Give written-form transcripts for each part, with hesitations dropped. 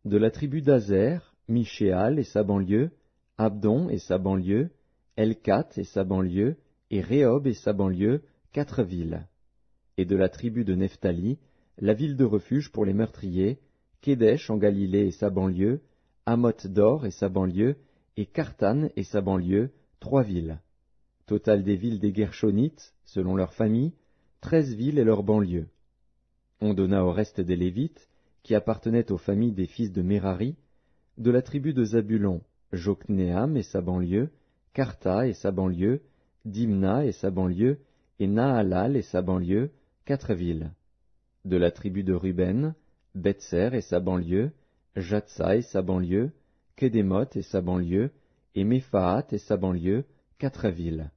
De la tribu d'Azer, Michéal et sa banlieue, Abdon et sa banlieue, Elkat et sa banlieue, et Rehob et sa banlieue, 4 villes. Et de la tribu de Nephtali, la ville de refuge pour les meurtriers, Kédesh en Galilée et sa banlieue, Hamoth Dor et sa banlieue, et Kartan et sa banlieue, 3 villes. Total des villes des Guershonites, selon leurs familles, 13 villes et leurs banlieues. On donna au reste des Lévites, qui appartenaient aux familles des fils de Mérari, de la tribu de Zabulon, Jokneam et sa banlieue, Karta et sa banlieue, Dimna et sa banlieue, et Nahalal et sa banlieue, 4 villes. De la tribu de Ruben, Betser et sa banlieue, Jatsa et sa banlieue, Kedémoth et sa banlieue, et Méphaat et sa banlieue, 4 villes.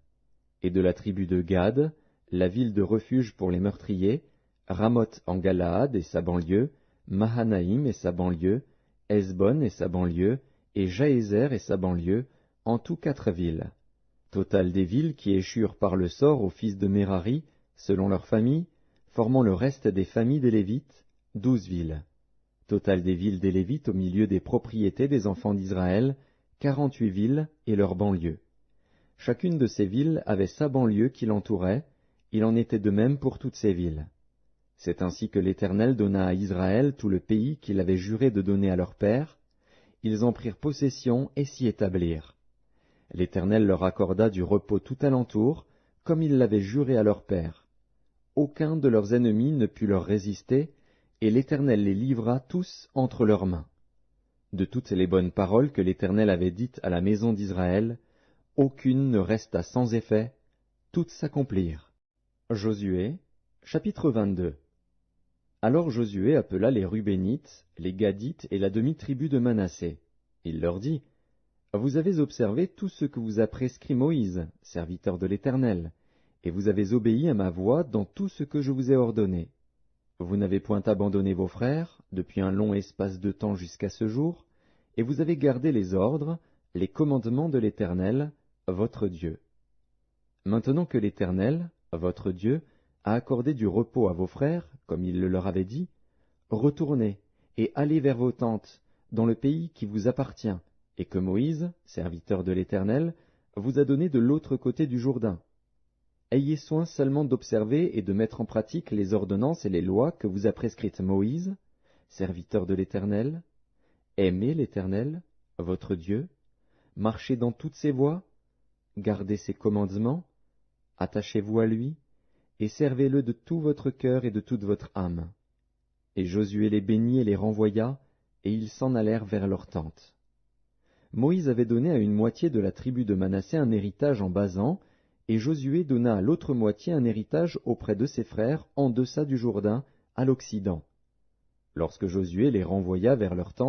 Et de la tribu de Gad, la ville de refuge pour les meurtriers, Ramoth en Galaad et sa banlieue, Mahanaïm et sa banlieue, Hesbon et sa banlieue, et Jaézer et sa banlieue, en tout 4 villes. Total des villes qui échurent par le sort aux fils de Mérari, selon leurs familles, formant le reste des familles des Lévites, 12 villes. Total des villes des Lévites au milieu des propriétés des enfants d'Israël, 48 villes et leurs banlieues. Chacune de ces villes avait sa banlieue qui l'entourait, il en était de même pour toutes ces villes. C'est ainsi que l'Éternel donna à Israël tout le pays qu'il avait juré de donner à leur père. Ils en prirent possession et s'y établirent. L'Éternel leur accorda du repos tout alentour, comme il l'avait juré à leur père. Aucun de leurs ennemis ne put leur résister, et l'Éternel les livra tous entre leurs mains. De toutes les bonnes paroles que l'Éternel avait dites à la maison d'Israël, aucune ne resta sans effet, toutes s'accomplirent. Josué, chapitre 22. Alors Josué appela les Rubénites, les Gadites et la demi-tribu de Manassé. Il leur dit, « Vous avez observé tout ce que vous a prescrit Moïse, serviteur de l'Éternel, et vous avez obéi à ma voix dans tout ce que je vous ai ordonné. Vous n'avez point abandonné vos frères, depuis un long espace de temps jusqu'à ce jour, et vous avez gardé les ordres, les commandements de l'Éternel, votre Dieu. Maintenant que l'Éternel, votre Dieu, a accordé du repos à vos frères, comme il le leur avait dit, retournez et allez vers vos tentes, dans le pays qui vous appartient, et que Moïse, serviteur de l'Éternel, vous a donné de l'autre côté du Jourdain. Ayez soin seulement d'observer et de mettre en pratique les ordonnances et les lois que vous a prescrites Moïse, serviteur de l'Éternel. Aimez l'Éternel, votre Dieu, marchez dans toutes ses voies, gardez ses commandements, attachez-vous à lui, et servez-le de tout votre cœur et de toute votre âme. Et Josué les bénit et les renvoya, et ils s'en allèrent vers leurs tentes. Moïse avait donné à une moitié de la tribu de Manassé un héritage en Basan, et Josué donna à l'autre moitié un héritage auprès de ses frères en deçà du Jourdain, à l'Occident. Lorsque Josué les renvoya vers leurs tentes,